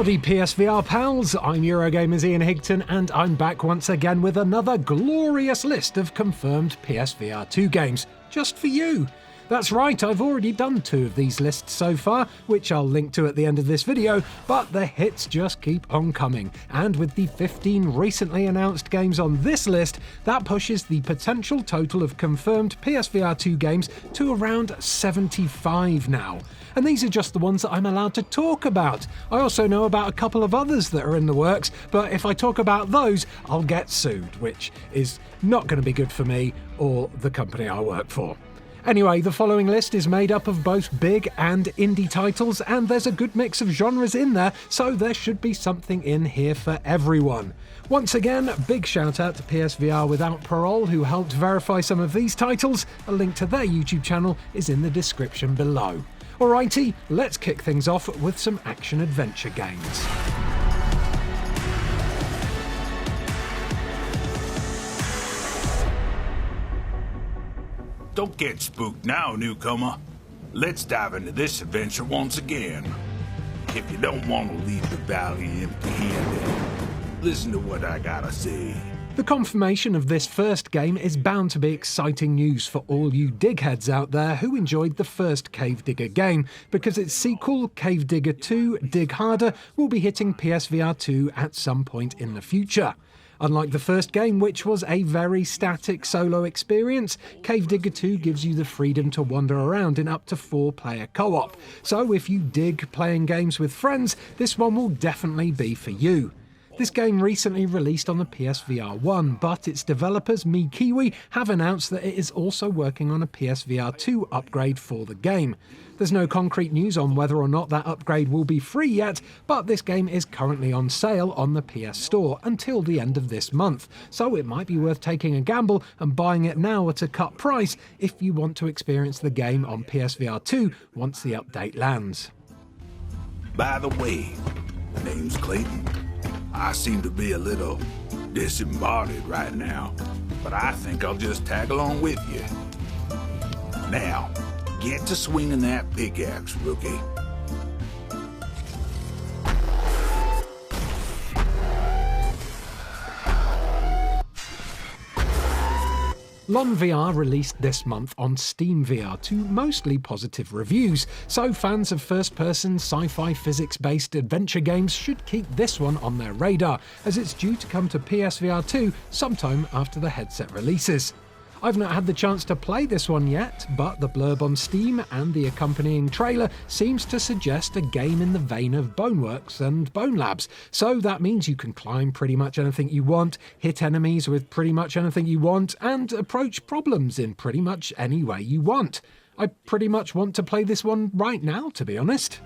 Howdy PSVR pals, I'm Eurogamer's Ian Higton and I'm back once again with another glorious list of confirmed PSVR2 games, just for you. That's right, I've already done 2 of these lists so far, which I'll link to at the end of this video, but the hits just keep on coming, and with the 15 recently announced games on this list, that pushes the potential total of confirmed PSVR2 games to around 75 now. And these are just the ones that I'm allowed to talk about. I also know about a couple of others that are in the works, but if I talk about those, I'll get sued, which is not going to be good for me or the company I work for. Anyway, the following list is made up of both big and indie titles, and there's a good mix of genres in there, so there should be something in here for everyone. Once again, big shout out to PSVR Without Parole, who helped verify some of these titles. A link to their YouTube channel is in the description below. Alrighty, let's kick things off with some action-adventure games. Don't get spooked now, newcomer. Let's dive into this adventure once again. If you don't want to leave the valley empty-handed, listen to what I gotta say. The confirmation of this first game is bound to be exciting news for all you digheads out there who enjoyed the first Cave Digger game, because its sequel, Cave Digger 2 Dig Harder, will be hitting PSVR 2 at some point in the future. Unlike the first game, which was a very static solo experience, Cave Digger 2 gives you the freedom to wander around in up to 4-player co-op. So if you dig playing games with friends, this one will definitely be for you. This game recently released on the PSVR 1, but its developers, MiKiwi, have announced that it is also working on a PSVR 2 upgrade for the game. There's no concrete news on whether or not that upgrade will be free yet, but this game is currently on sale on the PS Store until the end of this month, so it might be worth taking a gamble and buying it now at a cut price if you want to experience the game on PSVR 2 once the update lands. By the way, my name's Clayton. I seem to be a little disembodied right now, but I think I'll just tag along with you. Now, get to swinging that pickaxe, rookie. Lonn VR released this month on Steam VR to mostly positive reviews, so fans of first-person sci-fi physics-based adventure games should keep this one on their radar, as it's due to come to PSVR 2 sometime after the headset releases. I've not had the chance to play this one yet, but the blurb on Steam and the accompanying trailer seems to suggest a game in the vein of Boneworks and Bone Labs, so that means you can climb pretty much anything you want, hit enemies with pretty much anything you want, and approach problems in pretty much any way you want. I pretty much want to play this one right now, to be honest.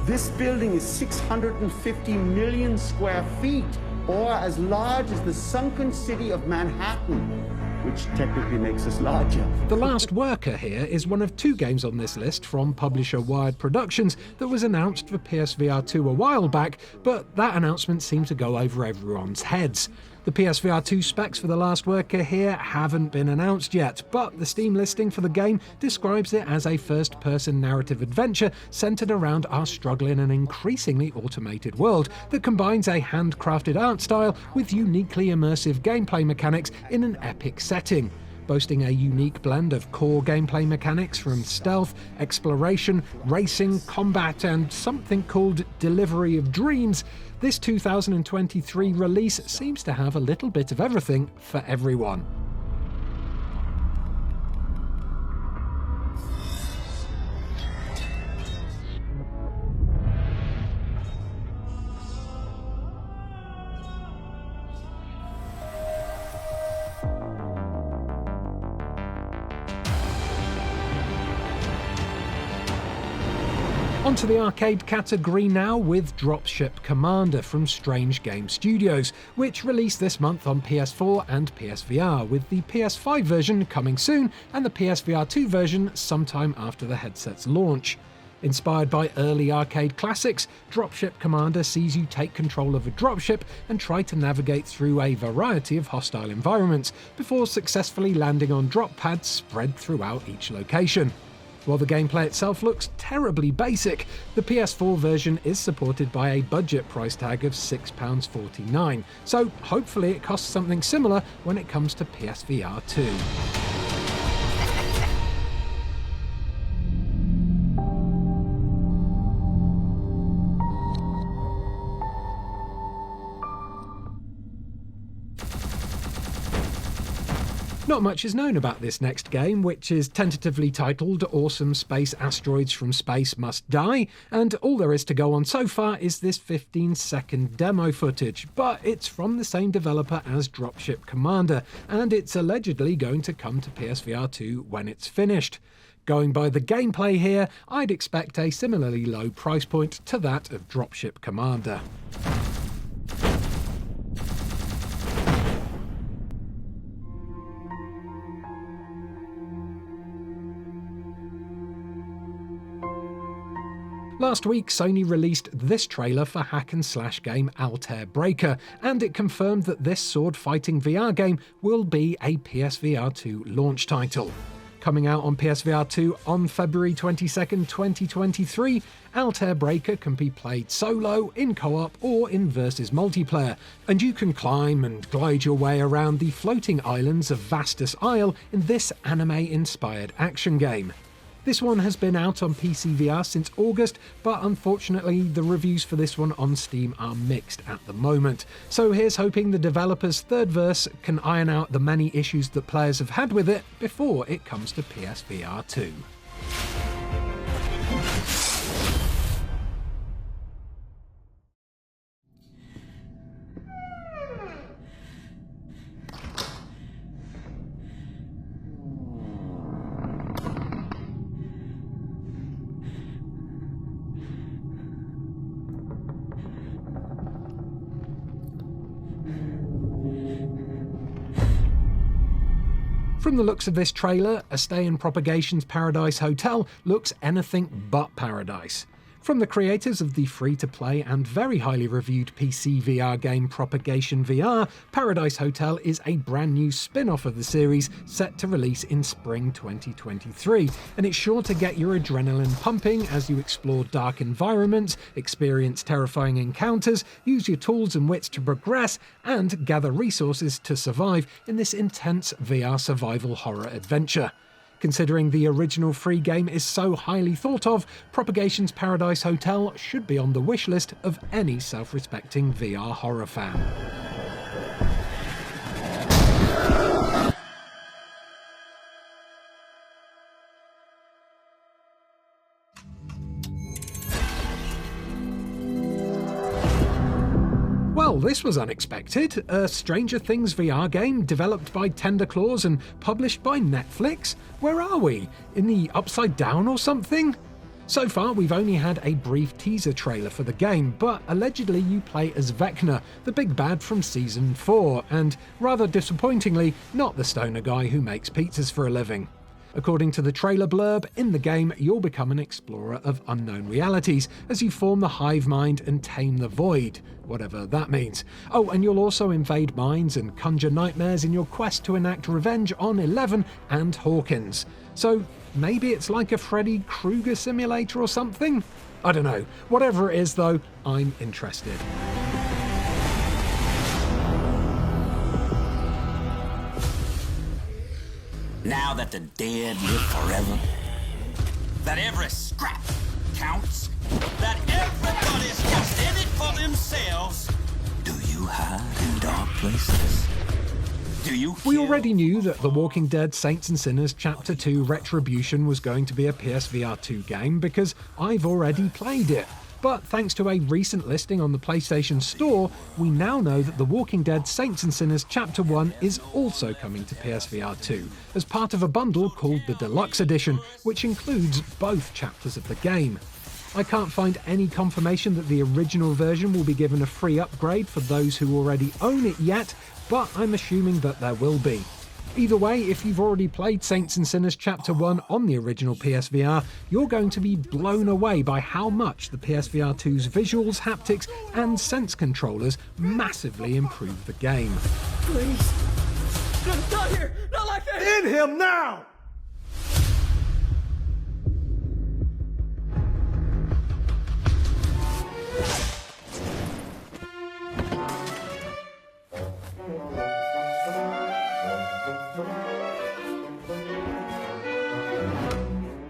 This building is 650 million square feet, or as large as the sunken city of Manhattan, which technically makes us larger. The Last Worker here is one of 2 games on this list from publisher Wired Productions that was announced for PSVR 2 a while back, but that announcement seemed to go over everyone's heads. The PSVR 2 specs for The Last Worker here haven't been announced yet, but the Steam listing for the game describes it as a first-person narrative adventure centered around our struggling and increasingly automated world that combines a handcrafted art style with uniquely immersive gameplay mechanics in an epic setting. Boasting a unique blend of core gameplay mechanics from stealth, exploration, racing, combat, and something called Delivery of Dreams, this 2023 release seems to have a little bit of everything for everyone. Onto the arcade category now with Dropship Commander from Strange Game Studios, which released this month on PS4 and PSVR, with the PS5 version coming soon and the PSVR 2 version sometime after the headset's launch. Inspired by early arcade classics, Dropship Commander sees you take control of a dropship and try to navigate through a variety of hostile environments before successfully landing on drop pads spread throughout each location. While the gameplay itself looks terribly basic, the PS4 version is supported by a budget price tag of £6.49, so hopefully it costs something similar when it comes to PSVR 2. Not much is known about this next game, which is tentatively titled Awesome Space Asteroids from Space Must Die, and all there is to go on so far is this 15-second demo footage, but it's from the same developer as Dropship Commander, and it's allegedly going to come to PSVR 2 when it's finished. Going by the gameplay here, I'd expect a similarly low price point to that of Dropship Commander. Last week, Sony released this trailer for hack-and-slash game Altair Breaker, and it confirmed that this sword-fighting VR game will be a PSVR 2 launch title. Coming out on PSVR 2 on February 22nd, 2023, Altair Breaker can be played solo, in co-op, or in versus multiplayer, and you can climb and glide your way around the floating islands of Vastus Isle in this anime-inspired action game. This one has been out on PSVR since August, but unfortunately the reviews for this one on Steam are mixed at the moment. So here's hoping the developer's third verse can iron out the many issues that players have had with it before it comes to PSVR 2. From the looks of this trailer, a stay in Propagation's Paradise Hotel looks anything but paradise. From the creators of the free-to-play and very highly reviewed PC VR game Propagation VR, Paradise Hotel is a brand new spin-off of the series set to release in spring 2023, and it's sure to get your adrenaline pumping as you explore dark environments, experience terrifying encounters, use your tools and wits to progress, and gather resources to survive in this intense VR survival horror adventure. Considering the original free game is so highly thought of, Propagation's Paradise Hotel should be on the wish list of any self-respecting VR horror fan. Well, this was unexpected. A Stranger Things VR game developed by Tentacular and published by Netflix? Where are we? In the Upside Down or something? So far, we've only had a brief teaser trailer for the game, but allegedly you play as Vecna, the big bad from Season 4, and rather disappointingly, not the stoner guy who makes pizzas for a living. According to the trailer blurb, in the game you'll become an explorer of unknown realities as you form the hive mind and tame the void, whatever that means. Oh, and you'll also invade mines and conjure nightmares in your quest to enact revenge on Eleven and Hawkins. So maybe it's like a Freddy Krueger simulator or something? I don't know. Whatever it is though, I'm interested. Now that the dead live forever, that every scrap counts, that everybody's just in it for themselves, do you hide in dark places? Do you We already knew that The Walking Dead Saints and Sinners Chapter 2 Retribution was going to be a PSVR 2 game because I've already played it. But thanks to a recent listing on the PlayStation Store, we now know that The Walking Dead Saints and Sinners Chapter 1 is also coming to PSVR 2, as part of a bundle called the Deluxe Edition, which includes both chapters of the game. I can't find any confirmation that the original version will be given a free upgrade for those who already own it yet, but I'm assuming that there will be. Either way, if you've already played Saints and Sinners Chapter 1 on the original PSVR, you're going to be blown away by how much the PSVR2's visuals, haptics, and sense controllers massively improve the game. Please. Not here! Not like this! In him now!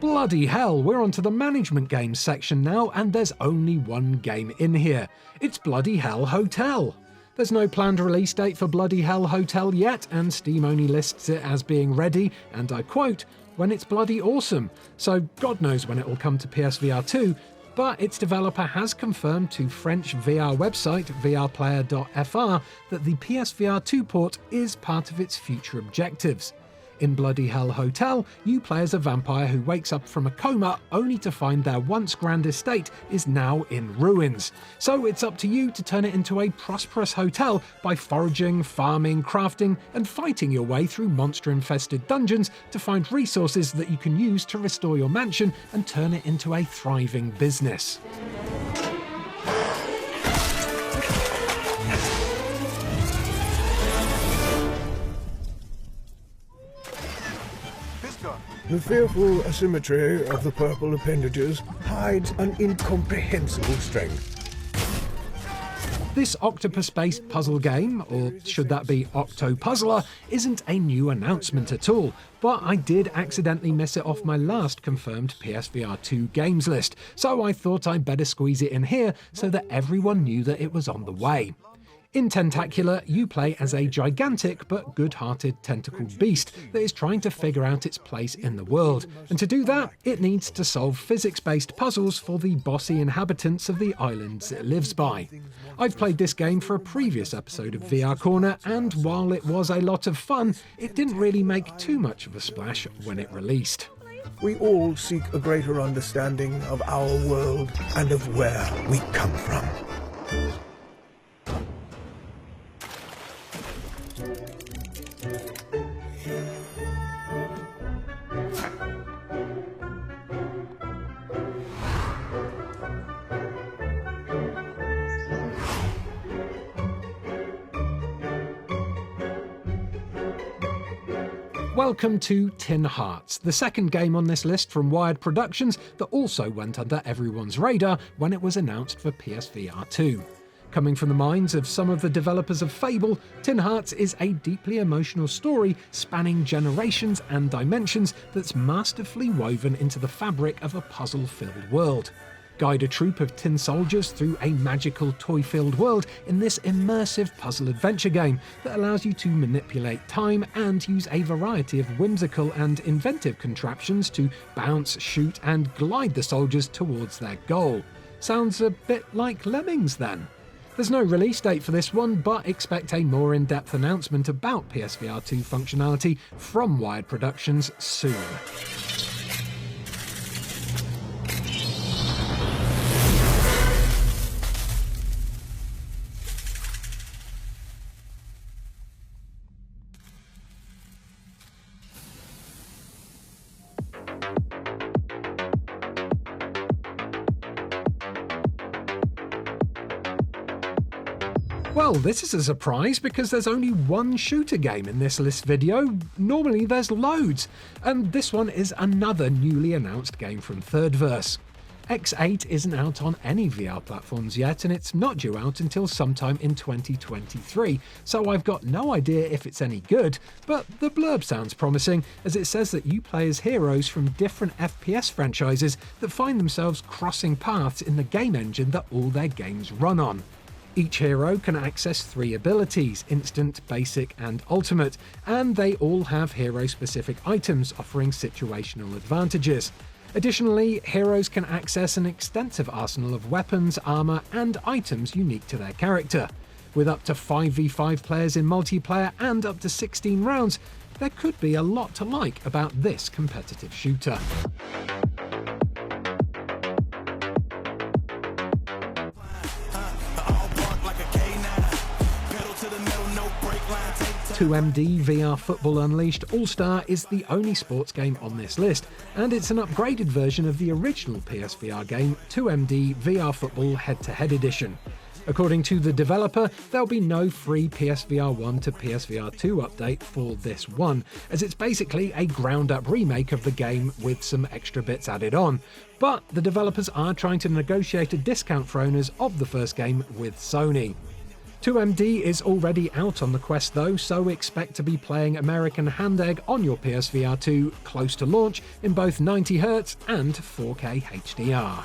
Bloody hell, we're onto the management games section now, and there's only one game in here. It's Bloody Hell Hotel. There's no planned release date for Bloody Hell Hotel yet, and Steam only lists it as being ready, and I quote, when it's bloody awesome. So God knows when it will come to PSVR2, but its developer has confirmed to French VR website vrplayer.fr that the PSVR2 port is part of its future objectives. In Bloody Hell Hotel, you play as a vampire who wakes up from a coma only to find their once grand estate is now in ruins. So it's up to you to turn it into a prosperous hotel by foraging, farming, crafting, and fighting your way through monster-infested dungeons to find resources that you can use to restore your mansion and turn it into a thriving business. The fearful asymmetry of the purple appendages hides an incomprehensible strength. This octopus-based puzzle game, or should that be Octopuzzler, isn't a new announcement at all, but I did accidentally miss it off my last confirmed PSVR2 games list, so I thought I'd better squeeze it in here so that everyone knew that it was on the way. In Tentacular, you play as a gigantic but good-hearted tentacled beast that is trying to figure out its place in the world, and to do that, it needs to solve physics-based puzzles for the bossy inhabitants of the islands it lives by. I've played this game for a previous episode of VR Corner, and while it was a lot of fun, it didn't really make too much of a splash when it released. We all seek a greater understanding of our world and of where we come from. Welcome to Tin Hearts, the second game on this list from Wired Productions that also went under everyone's radar when it was announced for PSVR2. Coming from the minds of some of the developers of Fable, Tin Hearts is a deeply emotional story spanning generations and dimensions that's masterfully woven into the fabric of a puzzle-filled world. Guide a troop of tin soldiers through a magical toy-filled world in this immersive puzzle adventure game that allows you to manipulate time and use a variety of whimsical and inventive contraptions to bounce, shoot, and glide the soldiers towards their goal. Sounds a bit like Lemmings then. There's no release date for this one, but expect a more in-depth announcement about PSVR2 functionality from Wired Productions soon. Well, this is a surprise because there's only one shooter game in this list video. Normally there's loads, and this one is another newly announced game from Thirdverse. X8 isn't out on any VR platforms yet, and it's not due out until sometime in 2023, so I've got no idea if it's any good, but the blurb sounds promising, as it says that you play as heroes from different FPS franchises that find themselves crossing paths in the game engine that all their games run on. Each hero can access 3 abilities, Instant, Basic, and Ultimate, and they all have hero-specific items offering situational advantages. Additionally, heroes can access an extensive arsenal of weapons, armor, and items unique to their character. With up to 5v5 players in multiplayer and up to 16 rounds, there could be a lot to like about this competitive shooter. 2MD VR Football Unleashed All-Star is the only sports game on this list, and it's an upgraded version of the original PSVR game 2MD VR Football Head-to-Head Edition. According to the developer, there'll be no free PSVR 1 to PSVR 2 update for this one, as it's basically a ground-up remake of the game with some extra bits added on. But the developers are trying to negotiate a discount for owners of the first game with Sony. 2MD is already out on the Quest though, so expect to be playing American Hand Egg on your PSVR 2 close to launch in both 90Hz and 4K HDR.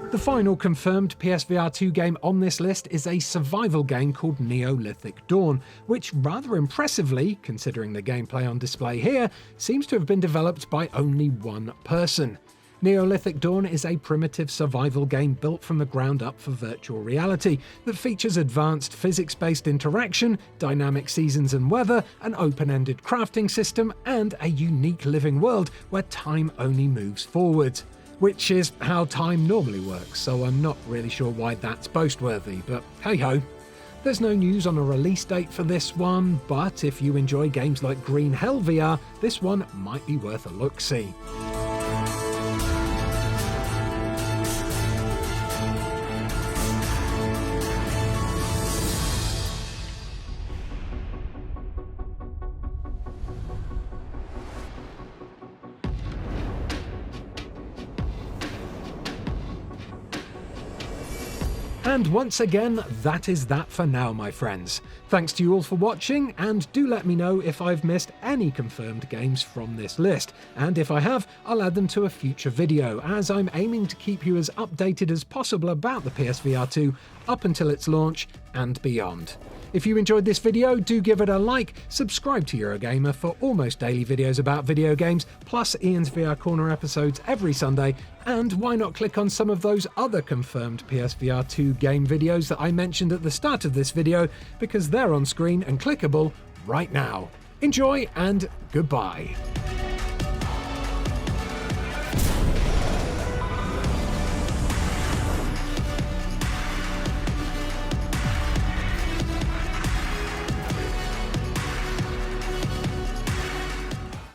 The final confirmed PSVR 2 game on this list is a survival game called Neolithic Dawn, which rather impressively, considering the gameplay on display here, seems to have been developed by only one person. Neolithic Dawn is a primitive survival game built from the ground up for virtual reality that features advanced physics-based interaction, dynamic seasons and weather, an open-ended crafting system, and a unique living world where time only moves forward. Which is how time normally works, so I'm not really sure why that's boast-worthy, but hey-ho. There's no news on a release date for this one, but if you enjoy games like Green Hell VR, this one might be worth a look-see. And once again, that is that for now, my friends. Thanks to you all for watching, and do let me know if I've missed any confirmed games from this list, and if I have, I'll add them to a future video, as I'm aiming to keep you as updated as possible about the PSVR 2 up until its launch and beyond. If you enjoyed this video, do give it a like, subscribe to Eurogamer for almost daily videos about video games, plus Ian's VR Corner episodes every Sunday, and why not click on some of those other confirmed PSVR 2 game videos that I mentioned at the start of this video, because they're on screen and clickable right now. Enjoy and goodbye.